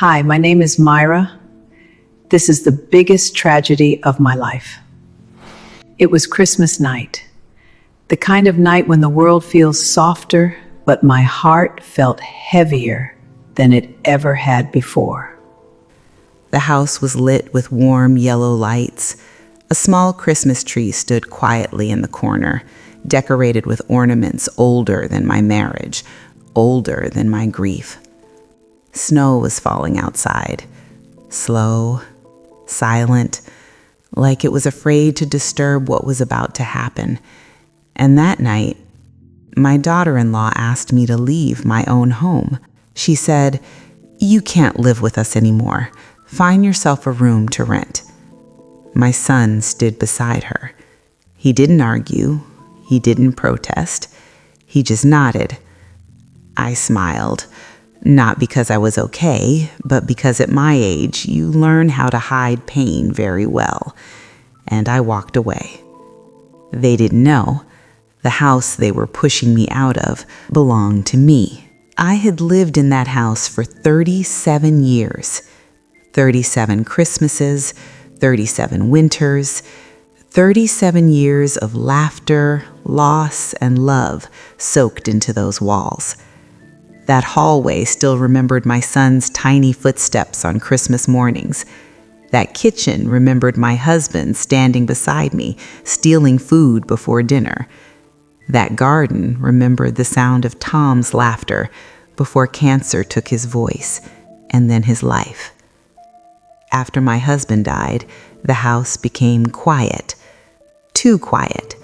Hi, my name is Myra. This is the biggest tragedy of my life. It was Christmas night, the kind of night when the world feels softer, but my heart felt heavier than it ever had before. The house was lit with warm yellow lights. A small Christmas tree stood quietly in the corner, decorated with ornaments older than my marriage, older than my grief. Snow was falling outside, slow, silent, like it was afraid to disturb what was about to happen. And that night, my daughter-in-law asked me to leave my own home. She said, "You can't live with us anymore. Find yourself a room to rent." My son stood beside her. He didn't argue. He didn't protest. He just nodded. I smiled. Not because I was okay, but because at my age, you learn how to hide pain very well. And I walked away. They didn't know. The house they were pushing me out of belonged to me. I had lived in that house for 37 years. 37 Christmases, 37 winters, 37 years of laughter, loss, and love soaked into those walls. That hallway still remembered my son's tiny footsteps on Christmas mornings. That kitchen remembered my husband standing beside me, stealing food before dinner. That garden remembered the sound of Tom's laughter before cancer took his voice and then his life. After my husband died, the house became quiet, too quiet.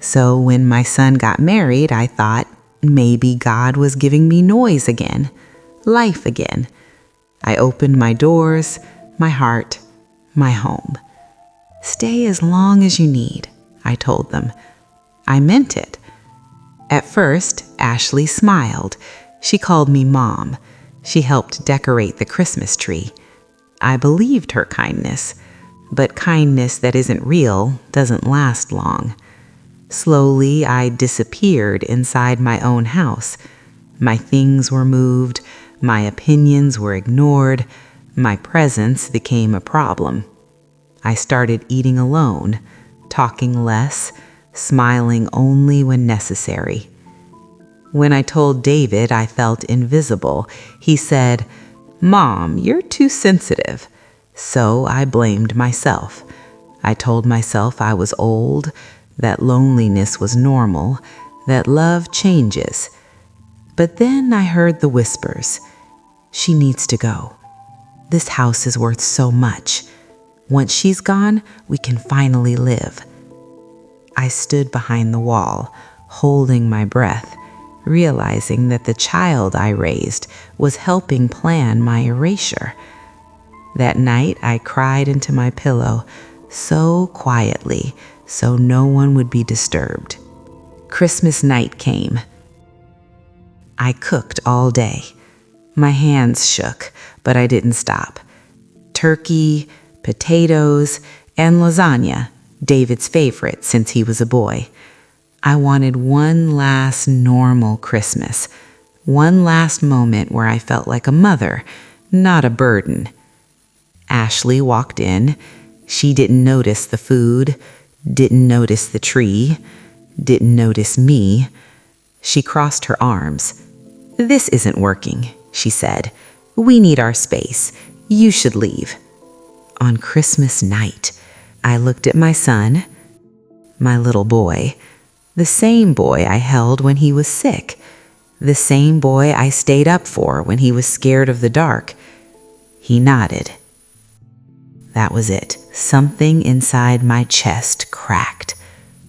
So when my son got married, I thought, maybe God was giving me noise again, life again. I opened my doors, my heart, my home. "Stay as long as you need," I told them. I meant it. At first, Ashley smiled. She called me Mom. She helped decorate the Christmas tree. I believed her kindness, but kindness that isn't real doesn't last long. Slowly, I disappeared inside my own house. My things were moved, my opinions were ignored, my presence became a problem. I started eating alone, talking less, smiling only when necessary. When I told David I felt invisible, he said, "Mom, you're too sensitive." So I blamed myself. I told myself I was old, that loneliness was normal, that love changes. But then I heard the whispers. "She needs to go. This house is worth so much. Once she's gone, we can finally live." I stood behind the wall, holding my breath, realizing that the child I raised was helping plan my erasure. That night, I cried into my pillow, so quietly, so no one would be disturbed. Christmas night came. I cooked all day. My hands shook, but I didn't stop. Turkey, potatoes, and lasagna, David's favorite since he was a boy. I wanted one last normal Christmas, one last moment where I felt like a mother, not a burden. Ashley walked in. She didn't notice the food, didn't notice the tree, didn't notice me. She crossed her arms. "This isn't working," she said. "We need our space. You should leave." On Christmas night, I looked at my son, my little boy, the same boy I held when he was sick, the same boy I stayed up for when he was scared of the dark. He nodded. That was it. Something inside my chest cracked,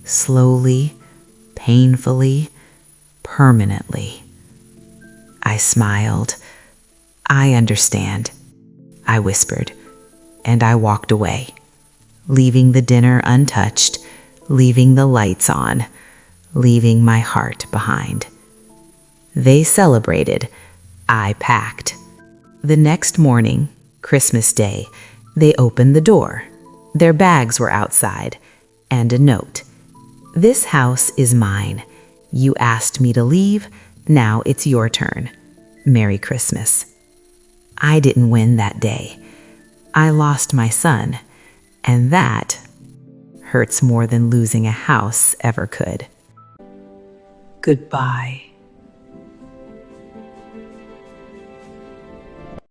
slowly, painfully, permanently. I smiled. "I understand," I whispered, and I walked away, leaving the dinner untouched, leaving the lights on, leaving my heart behind. They celebrated. I packed. The next morning, Christmas Day, they opened the door. Their bags were outside, and a note. "This house is mine. You asked me to leave. Now it's your turn. Merry Christmas." I didn't win that day. I lost my son, and that hurts more than losing a house ever could. Goodbye.